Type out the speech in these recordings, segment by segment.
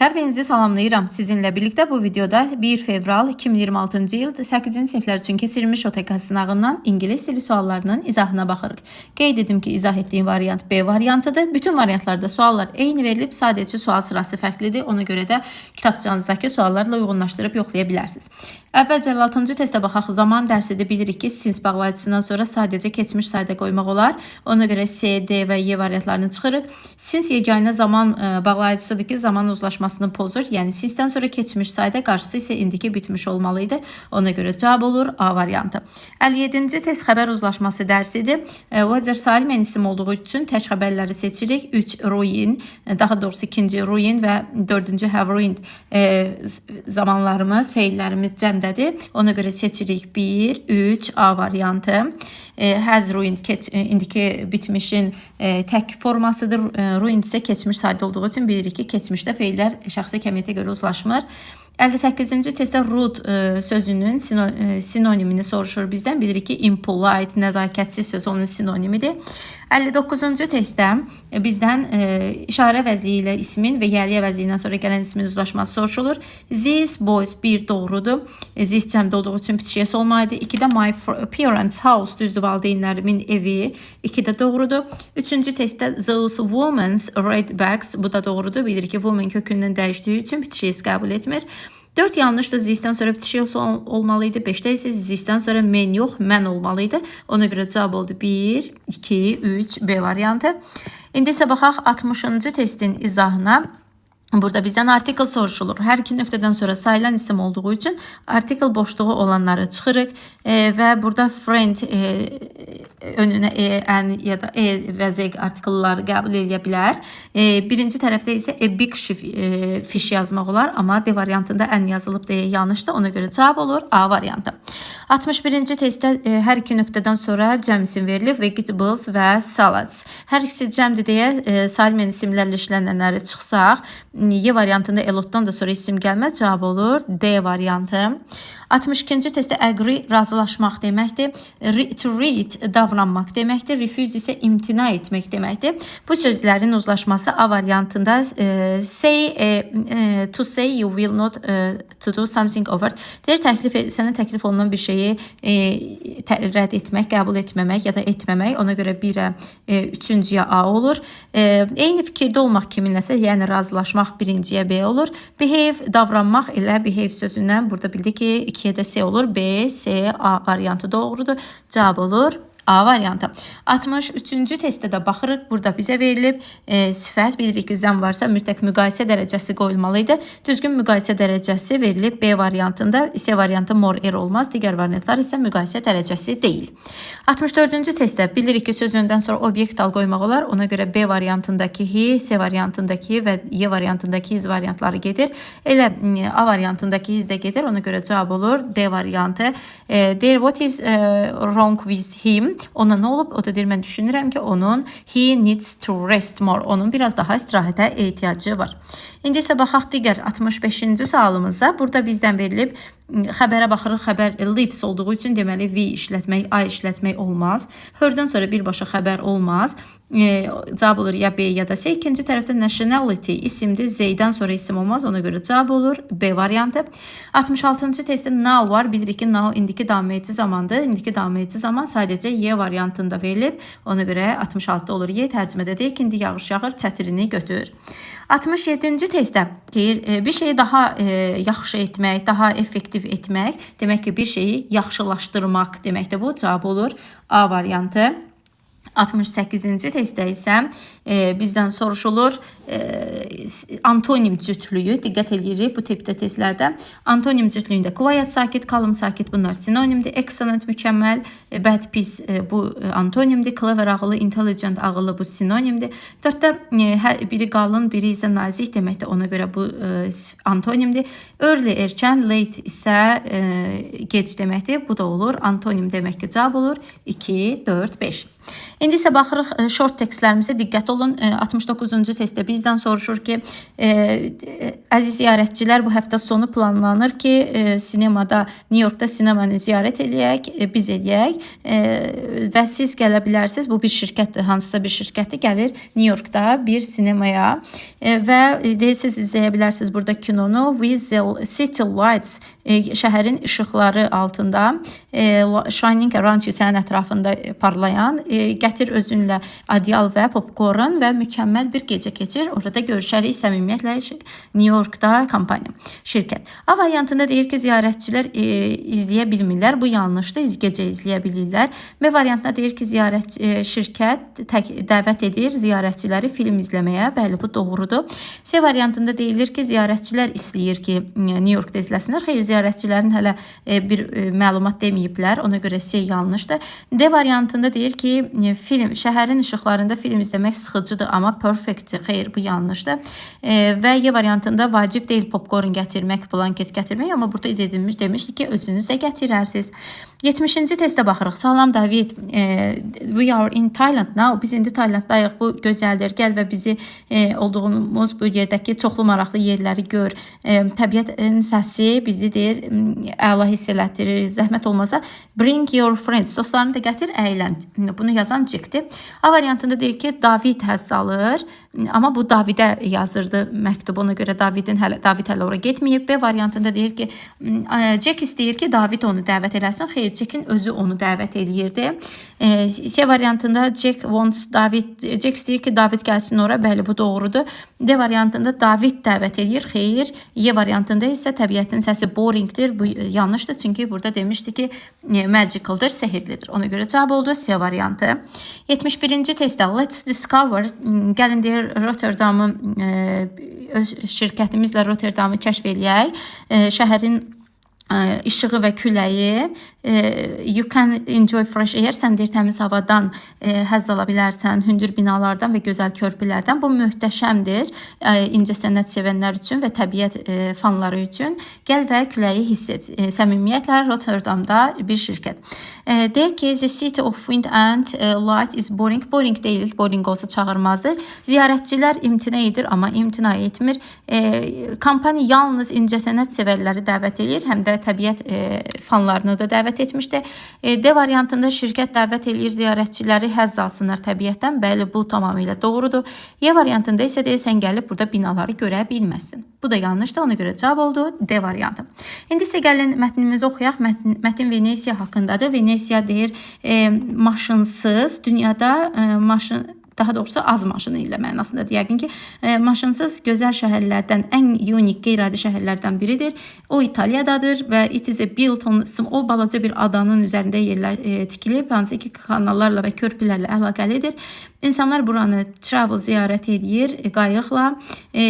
Hər birinizi salamlayıram. Sizinlə birlikdə bu videoda 1 fevral 2026-cı il 8-ci siniflər üçün keçirilmiş OTK sınağından ingilis dili suallarının izahına baxırıq. Qeyd edim ki, izah etdiyim variant B variantıdır. Bütün variantlarda suallar eyni verilib, sadəcə sual sırası fərqlidir. Ona görə də kitabçanızdakı suallarla uyğunlaşdırıb yoxlaya bilərsiniz. Əvvəlcə 6-cı testə baxaq. Zaman dərsidə bilirik ki, sinus bağlayıcısından sonra sadəcə keçmiş sayda qoymaq olar. Ona görə C, D və Y variantlarını çıxırıq. Sinus yeganə zaman bağlayıcısıdır ki, zaman uzlaşmasını pozur. Yəni sinusdan sonra keçmiş sayda, qarşısı isə indiki bitmiş olmalıydı. Ona görə cavab olur A variantı. 57-ci test xəbər uzlaşması dərsidir. Weather salim isim olduğu üçün tək xəbərləri seçirik. 3 ruin, daha doğrusu 2-ci ruin və 4-cü have ruined zamanlarımız, feillərimiz cəmdədir. Ona görə seçirik 1, 3, A variantı. Has ruined indiki bitmişin tək formasıdır. Ruined isə keçmiş sayda olduğu üçün bilirik ki, keçmişdə feillər şəxsi kəmiyyətə görə uzlaşmır. 58-ci testdə rude sözünün sinonimini soruşur bizdən. Bilirik ki, impolite, nəzakətsiz söz onun sinonimidir. 59-cu testdə bizdən işarə vəzi ilə ismin və yəliyə vəziyindən sonra gələn ismin uzlaşması soruşulur. These boys 1 doğrudur. This cəmdə olduğu üçün bitişiyəsi olmalıydı. 2-də my parents house, düzdür, valideynlərimin evi. 2-də doğrudur. 3-cü testdə those women's red bags, bu da doğrudur. Bilirik ki, woman kökündən dəyişdiyi üçün bitişiyəsi qəbul etmir. 4 yanlışdır. Zisdən sonra bitişiyəsi olmalıydı. 5-də isə zisdən sonra men yox, mən olmalıydı. Ona görə cavab oldu 1, 2, 3, B variantı. İndi isə baxaq 60-cı testin izahına. Burada bizdən artikel soruşulur. Hər iki nöqtədən sonra sayılan isim olduğu üçün artikel boşluğu olanları çıxırıq və burada friend önünə an ya da və z artikelləri qəbul edə bilər. Birinci tərəfdə isə a big fish yazmaq olar, amma D variantında ən yazılıb deyə yanlışdır. Ona görə cavab olur A variantı. 61-ci testdə hər iki nöqtədən sonra cəm isim verilib. Vegetables və salads. Hər ikisi cəmdir deyə salim isimlərlə işlənənləri çıxsaq, Y variantında elotdan da sonra isim gəlməz, cavab olur D variantı. 62-ci testdə agree razılaşmaq deməkdir. To read davranmaq deməkdir. Refuse isə imtina etmək deməkdir. Bu sözlərin uzlaşması A variantında to say you will not to do something over. Deyir, sənə təklif olunan bir şeyi rədd etmək, qəbul etməmək ya da etməmək. Ona görə 1-ə 3-cüyə A olur. Eyni fikirdə olmaq kiminləsə, yəni razılaşmaq 1-ciyə B olur. Behave davranmaq elə behave sözündən burada bildik ki, 2-yə də C olur. B, C, A variantı doğrudur. Cavab olur A variantı. 63-cü testdə də baxırıq. Burada bizə verilib sifət. Bilirik ki, zəm varsa mütləq müqayisə dərəcəsi qoyulmalıydı. Düzgün müqayisə dərəcəsi verilib B variantında. C variantı more er olmaz. Digər variantlar isə müqayisə dərəcəsi deyil. 64-cü testdə bilirik ki, sözündən sonra obyekt al qoymaq olar. Ona görə B variantındakı he, C variantındakı və Y variantındakı his variantları gedir. Elə A variantındakı his də gedir. Ona görə cavab olur D variantı. There, what is wrong with him? Ona nə olub? O da deyir, mən düşünürəm ki, onun he needs to rest more. Onun biraz daha istirahətə ehtiyacı var. İndi isə baxaq digər 65-ci sualımıza. Burada bizdən verilib xəbərə baxırıq. Xəbər lives olduğu üçün deməli we işlətmək, I işlətmək olmaz. Hördən sonra birbaşa xəbər olmaz. Cavab olur ya B ya da C. İkinci tərəfdə nationality isimdir. Z-dən sonra isim olmaz. Ona görə cavab olur B variantı. 66-cı testdə now var. Bilirik ki, now indiki davam edici zamandır. İndiki davam edici zaman sadəcə Y variantında verilib. Ona görə 66 olur. Y tərcümədə deyir ki, indi yağış yağır, çətirini götür. 67-ci testdə deyir, bir şeyi daha yaxşı etmək, daha effektiv etmək, demək ki, bir şeyi yaxşılaşdırmaq deməkdir. Bu cavab olur A variantı. 68-ci testdə isə bizdən soruşulur antonim cütlüyü. Diqqət edirik bu tipdə testlərdə. Antonim cütlüyündə quiet, sakit, calm, sakit bunlar sinonimdir. Excellent, mükəmməl, bad, pis bu antonimdir. Clever, ağıllı, intelligent, ağıllı bu sinonimdir. 4-də biri qalın, biri isə nazik deməkdir. Ona görə bu antonimdir. Early, erkən, late isə gec deməkdir. Bu da olur. Antonim demək ki, cavab olur 2, 4, 5. İndi isə baxırıq short tekstlərimizə diqqət olun. 69-cu testdə bizdən soruşur ki, Əziz ziyarətçilər, bu həftə sonu planlanır ki, sinemada, New Yorkda sinemanı ziyarət eləyək, biz eləyək və siz gələ bilərsiniz. Bu bir şirkətdir, hansısa bir şirkəti gəlir New Yorkda bir sinemaya və siz izləyə bilərsiniz burada kinonu with the city lights, şəhərin işıqları altında, shining around you, sənin ətrafında parlayan, gətir özünlə adyal və popcorn və mükəmməl bir gecə keçir. Orada görüşərik səmimiyyətlə New Yorkda kompaniya, şirkət. A variantında deyir ki, ziyarətçilər izləyə bilmirlər. Bu yanlışdır, gecə izləyə bilirlər. B variantında deyir ki, şirkət dəvət edir ziyarətçiləri film izləməyə. Bəli, bu doğrudur. C variantında deyilir ki, ziyarətçilər istəyir ki, New Yorkda izləsinlər. Xeyr, ziyarətçilərin hələ bir məlumat deməyiblər. Ona görə C yanlışdır. D variantında deyir ki, şəhərin işıqlarında film izləmək sıxıcıdır, amma perfectdir. Xeyr, bu yanlışdır. Və Y variantında vacib deyil popcorn gətirmək, blanket gətirmək, amma burada demişdik ki, özünüz də gətirərsiniz. 70-ci testə baxırıq. Salam David, we are in Thailand now. Biz indi Taylanddayıq. Bu gözəldir. Gəl və bizi olduğumuz bu yerdəki çoxlu maraqlı yerləri gör. Təbiətin səsi bizi deyir, əla hiss elətdirir. Zəhmət olmasa bring your friends. Dostlarını da gətir, əylən. Bunu yazan Jack'dir. A variantında deyir ki, David həzz alır. Amma bu Davidə yazırdı məktub. Ona görə David hələ ora getməyib. B variantında deyir ki, Jack istəyir ki, David onu dəvət eləsin. Xeyr, Jack'in özü onu dəvət eləyirdi. C variantında Jack istəyir ki, David gəlsin ora. Bəli, bu doğrudur. D variantında David dəvət eləyir. Xeyr. Y variantında isə təbiətin səsi boringdir. Bu yanlışdır. Çünki burada demişdi ki, magicaldır, sehirlidir. Ona görə cavab oldu C variantı. 71-ci testdə let's discover, gəlin deyir Rotterdamı, öz şirkətimizlə Rotterdamı kəşf eləyək. Şəhərin işığı və küləyi, you can enjoy fresh air, sən deyir təmiz havadan həzz ala bilərsən, hündür binalardan və gözəl körpülərdən. Bu möhtəşəmdir incəsənət sevənlər üçün və təbiət fanları üçün. Gəl və küləyi hiss et. Səmimiyyətlə Rotterdamda bir şirkət. Deyir ki, the city of wind and light is boring. Boring deyil, boring olsa çağırmazdı. Ziyarətçilər imtina edir, amma imtina etmir. Kampaniya yalnız incəsənət sevərləri dəvət edir, həm də təbiət fanlarını da dəvət etmişdi. D variantında şirkət dəvət eləyir ziyarətçiləri həzz alsınlar təbiətdən. Bəli, bu tamamilə doğrudur. Y variantında isə deyirsən gəlib burada binaları görə bilməsin. Bu da yanlışdır. Ona görə cavab oldu D variantı. İndi isə gəlin mətnimizi oxuyaq. Mətin Venesiya haqqındadır. Venesiya deyir maşınsız, dünyada daha doğrusu az maşını ilə mənasında yəqin ki, maşınsız gözəl şəhərlərdən, ən unik, qeyri-adi şəhərlərdən biridir. O İtaliyadadır və it is a built on, o balaca bir adanın üzərində tikilib, hansı ki kanallarla və körpülərlə əlaqəlidir. İnsanlar buranı travel ziyarət edir qayıqla,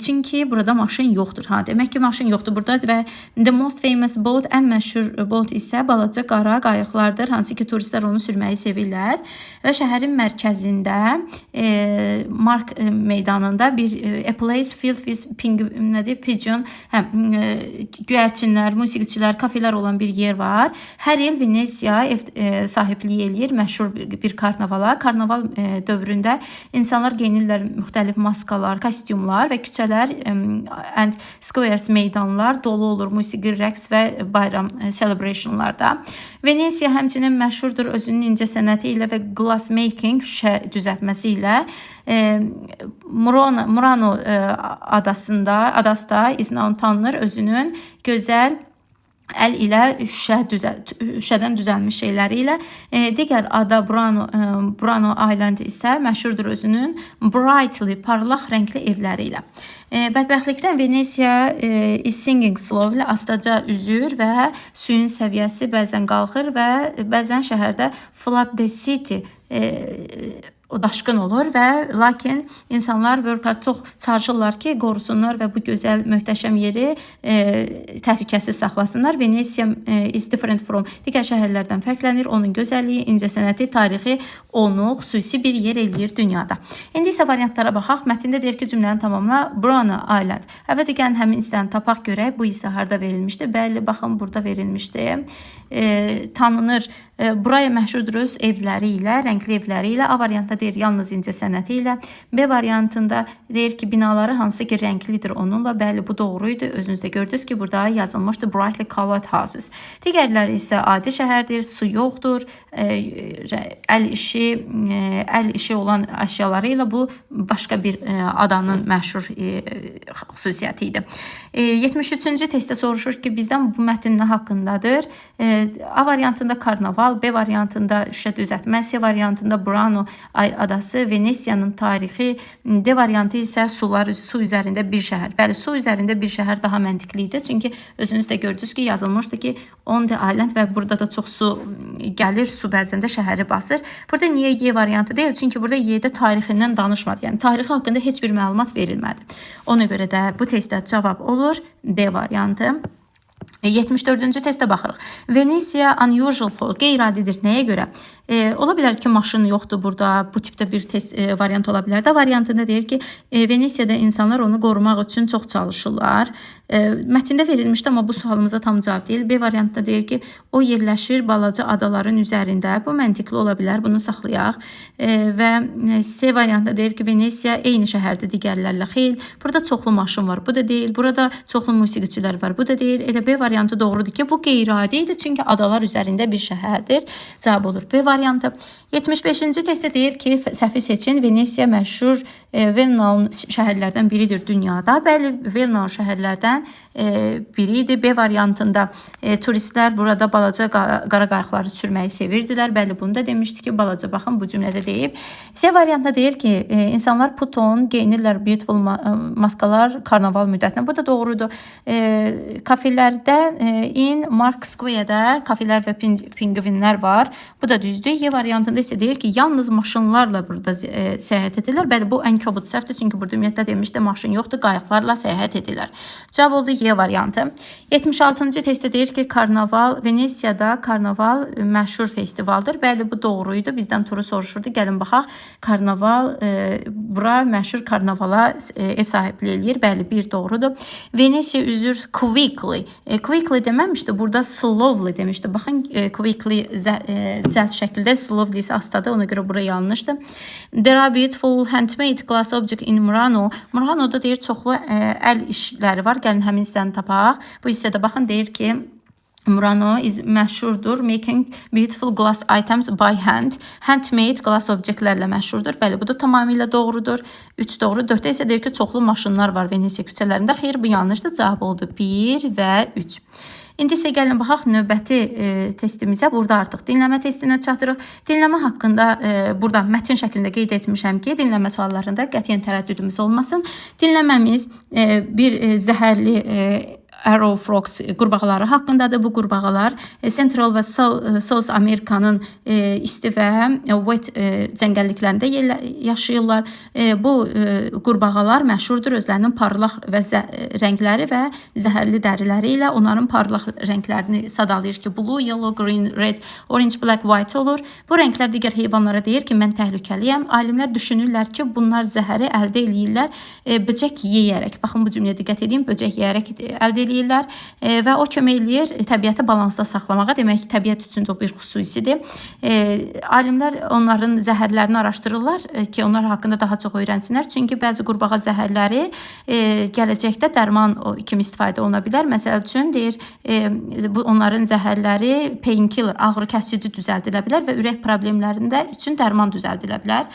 çünki burada maşın yoxdur. Demək ki, maşın yoxdur burada və the most famous boat, ən məşhur boat isə balaca qara qayıqlardır, hansı ki turistlər onu sürməyi sevirlər və şəhərin mərkəzində Mark meydanında bir a place filled with pigeon, göyərçinlər, musiqiçilər, kafelər olan bir yer var. Hər il Venesiya sahibliyi eləyir məşhur bir karnavala. Karnaval dövründə insanlar geyinirlər müxtəlif maskalar, kostyumlar və küçələr and squares, meydanlar dolu olur musiqi, rəqs və bayram celebrationlarda. Venesiya həmçinin məşhurdur özünün incəsənəti ilə və glass making, şüşə düzəltməsi ilə. Murano adasında iznən tanınır özünün gözəl əl ilə şüşədən düzəlmiş şeyləri ilə. Digər ada Burano Island isə məşhurdur özünün brightly, parlaq rəngli evləri ilə. Bədbəxtlikdən Venesiya is singing slowly, astaca üzür və suyun səviyyəsi bəzən qalxır və bəzən şəhərdə flood the city o daşqın olur və lakin insanlar çox çalışırlar ki, qorusunlar və bu gözəl, möhtəşəm yeri təhlükəsiz saxlasınlar. Venesiya is different from, digər şəhərlərdən fərqlənir. Onun gözəlliyi, incəsənəti, tarixi onu xüsusi bir yer eləyir dünyada. İndi isə variantlara baxaq. Mətndə deyir ki, cümləni tamamla. Burano Island. Əvvəlcə gəlin həmin hissəni tapaq görək. Bu hissə harda verilmişdi? Bəli, baxın, burada verilmişdi. Tanınır. Buraya məşhurdur öz evləri ilə, rəngli evləri ilə. A variantda deyir yalnız incə sənəti ilə. B variantında deyir ki, binaları hansı ki rənglidir onunla. Bəli, bu doğruydu. Özünüzdə gördünüz ki, burada yazılmışdı brightly colored houses. Digərləri isə adi şəhərdir, su yoxdur, əl işi olan əşyaları ilə bu başqa bir adanın məşhur xüsusiyyəti idi. 73-cü testdə soruşur ki, bizdən bu mətn nə haqqındadır? A variantında karnaval, B variantında şüşə düzəltmə, C variantında Burano adası, Venesiyanın tarixi, D variantı isə su üzərində bir şəhər. Bəli, su üzərində bir şəhər daha məntiqli idi. Çünki özünüz də gördünüz ki, yazılmışdı ki, on the island və burada da çox su gəlir, su bəzəndə şəhəri basır. Burada niyə Y variantı deyil? Çünki burada Y-də tarixindən danışmadı. Yəni tarixi haqqında heç bir məlumat verilmədi. Ona görə də bu testdə cavab olur D variantı. 74-cü testə baxırıq. Venesiya unusual for, qeyri-adidir. Nəyə görə? Ola bilər ki, maşın yoxdur burada. Bu tipdə bir test variant ola bilər. Da variantında deyir ki, Venesiyada insanlar onu qorumaq üçün çox çalışırlar. Mətndə verilmişdi, amma bu sualımıza tam cavab deyil. B variantında deyir ki, o yerləşir balaca adaların üzərində. Bu məntiqli ola bilər, bunu saxlayaq. Və C variantında deyir ki, Venesiya eyni şəhərdə digərlərlə xeyl. Burada çoxlu maşın var, bu da deyil. Burada çoxlu musiqiçilər var, bu da deyil. Elə B variantı doğrudur ki, bu qeyri-adi idi, çünki adalar üzərində bir şəhərdir. Cavab olur B variantı. 75-ci testdə deyir ki, səhvi seçin. Venesiya məşhur well-known şəhərlərdən biridir dünyada. Bəli, well-known şəhərlərdən biridir. B variantında turistlər burada balaca qara qayıqları sürməyi sevirdilər. Bəli, bunu da demişdi ki, balaca baxın bu cümlədə deyib. C variantında deyir ki, insanlar put on, geyinirlər beautiful maskalar karnaval müddətinə. Bu da doğrudur. Kafelərdə in Mark Square-də kafelər və pingvinlər var. Bu da düzdür. Y variantında isə deyir ki, yalnız maşınlarla burada səyahət edirlər. Bəli, bu ən kobud səhvdir. Çünki burada ümumiyyətlə demişdə maşın yoxdur, qayıqlarla səyahət edirlər. Cavab oldu Y variantı. 76-cı testdə deyir ki, karnaval, Venesiyada karnaval məşhur festivaldır. Bəli, bu doğruydu. Bizdən turu soruşurdu. Gəlin baxaq. Karnaval, bura məşhur karnavala ev sahibliyi eləyir. Bəli, bir doğrudur. Venesiya üzür quickly. Quickly deməmişdi. Burada slowly demişdi. Baxın, quickly cəld şəkildə, slowly isə astadır. Ona görə bura yanlışdır. There are beautiful handmade glass object in Murano. Murano'da deyir çoxlu əl işləri var. Gəlin həmin hissəni tapaq. Bu hissədə baxın deyir ki, Murano məşhurdur. Making beautiful glass items by hand. Handmade glass obyektlərlə məşhurdur. Bəli, bu da tamamilə doğrudur. 3 doğru. 4-də isə deyir ki, çoxlu maşınlar var Venesiya küçələrində. Xeyr, bu yanlışdır. Cavab oldu 1 və 3. İndi isə gəlin baxaq növbəti testimizə. Burada artıq dinləmə testinə çatırıq. Dinləmə haqqında burada mətn şəklində qeyd etmişəm ki, dinləmə suallarında qətiyyən tərəddüdümüz olmasın. Dinləməmiz bir zəhərli Arrow Frogs qurbağaları haqqındadır. Bu qurbağalar Central və South Amerikanın isti və wet cəngəlliklərində yaşayırlar. Bu qurbağalar məşhurdur özlərinin parlaq və rəngləri və zəhərli dəriləri ilə. Onların parlaq rənglərini sadalayır ki, blue, yellow, green, red, orange, black, white olur. Bu rənglər digər heyvanlara deyir ki, mən təhlükəliyəm. Alimlər düşünürlər ki, bunlar zəhəri əldə edirlər böcək yeyərək. Baxın, bu cümləyə diqqət edin, böcək yeyərək əldə edirlər və o kömək eləyir təbiəti balansda saxlamağa. Demək, təbiət üçün də bir xüsusidir. Alimlər onların zəhərlərini araşdırırlar ki, onlar haqqında daha çox öyrənsinlər. Çünki bəzi qurbağa zəhərləri gələcəkdə dərman kimi istifadə oluna bilər. Məsəl üçün, deyir, onların zəhərləri painkiller, ağrı kəsici düzəldilə bilər və ürək problemlərində üçün dərman düzəldilə bilər.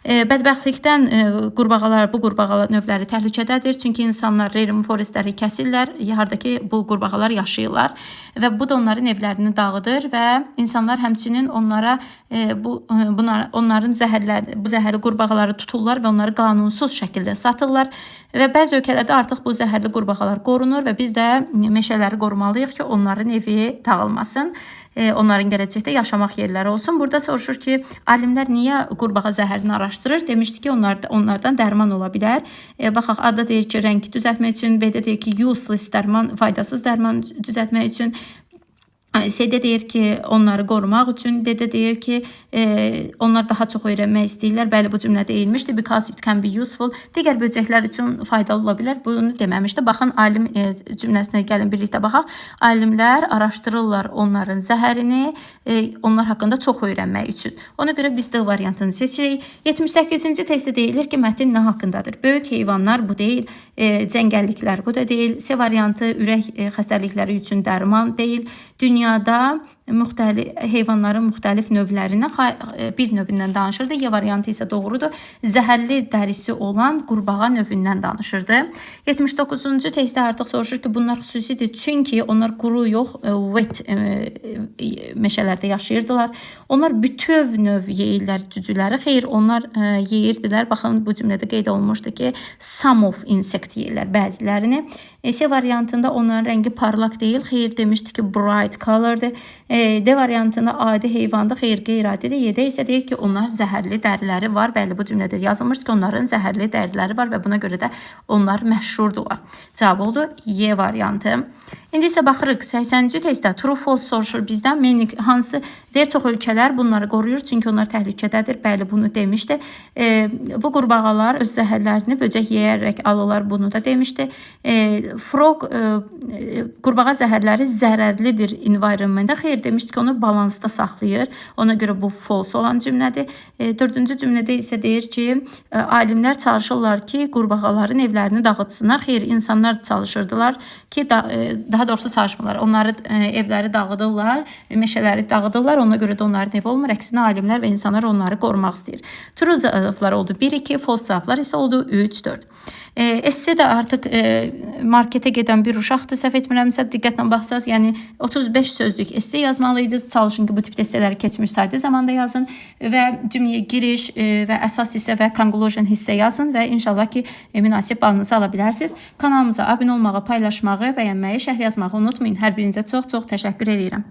Bədbəxtlikdən bu qurbağalar növləri təhlükədədir. Çünki insanlar rainforestləri kəsirlər, hardakı bu qurbağalar yaşayırlar və bu da onların evlərini dağıdır və insanlar həmçinin onlara onların bu zəhərli qurbağaları tuturlar və onları qanunsuz şəkildə satırlar və bəzi ölkələrdə artıq bu zəhərli qurbağalar qorunur və biz də meşələri qorumalıyıq ki, onların evi dağılmasın. Onların gələcəkdə yaşamaq yerləri olsun. Burada soruşur ki, alimlər niyə qurbağa zəhərini araşdırır? Demişdi ki, onlardan dərman ola bilər. Baxaq, A-da deyir ki, rəng düzəltmək üçün, B-də deyir ki, useless dərman, faydasız dərman düzəltmək üçün. C-də deyir ki, onları qorumaq üçün, D-də deyir ki, onlar daha çox öyrənmək istəyirlər. Bəli, bu cümlə deyilmişdi. Because it can be useful. Digər böcəklər üçün faydalı ola bilər. Bunu deməmişdi. Baxın, alim cümləsinə gəlin birlikdə baxaq. Alimlər araşdırırlar onların zəhərini, onlar haqqında çox öyrənmək üçün. Ona görə biz D variantını seçirik. 78-ci testdə deyilir ki, mətn nə haqqındadır? Böyük heyvanlar bu deyil, cəngəlliklər bu da deyil. C variantı ürək xəstəlikləri üçün dərman deyil. Dünyada heyvanların müxtəlif növlərindən bir növündən danışırdı. Y variantı isə doğrudur. Zəhərli dərisi olan qurbağa növündən danışırdı. 79-cu testdə artıq soruşur ki, bunlar xüsusidir. Çünki onlar quru yox, wet meşələrdə yaşayırdılar. Onlar bütöv növ yeyirlər cücüləri. Xeyr, onlar yeyirdilər. Baxın, bu cümlədə qeyd olunmuşdu ki, some of insect yeyirlər bəzilərini. C variantında onların rəngi parlaq deyil. Xeyr, demişdi ki, bright colordır. D variantında adi heyvandır. Xeyr, qeyri-adidir. Y-də isə deyir ki, onlar zəhərli dəriləri var. Bəli, bu cümlədə yazılmışdı ki, onların zəhərli dəriləri var və buna görə də onlar məşhurdular. Cavab oldu Y variantı. İndi isə baxırıq 80-ci testdə true false soruşur bizdən. Menik hansı deyir, çox ölkələr bunları qoruyur çünki onlar təhlükədədir. Bəli, bunu demişdi. Bu qurbağalar öz zəhərlərini böcək yeyərək alırlar. Bunu da demişdi. Frog qurbağa zəhərləri zərərlidir environmentda. Xeyr, demişdi ki, onu balansda saxlayır. Ona görə bu false olan cümlədir. 4-cü cümlədə isə deyir ki, alimlər çalışırlar ki, qurbağaların evlərini dağıtsınlar. Xeyr, insanlar çalışırdılar ki, daha doğrusu çalışmırlar. Onları evləri dağıdırlar, meşələri dağıdırlar. Ona görə də onların evi olmur. Əksinə alimlər və insanlar onları qorumaq istəyir. True cavablar oldu 1-2, false cavablar isə oldu 3-4. Esse də artıq marketə gedən bir uşaqdır. Səhv etmirəmsə, diqqətlə baxsaq, yəni 35 sözlük esse yazmalıydı. Çalışın ki, bu tipdə esseləri keçmiş saydı zamanda yazın və cümləyə giriş və əsas hissə və conclusion hissə yazın və inşallah ki, münasib balınızı ala bilərsiniz. Kanalımıza abunə olmağı, paylaşmağı, bəyənməyi, şərh yazmağı unutmayın. Hər birinizə çox-çox təşəkkür edirəm.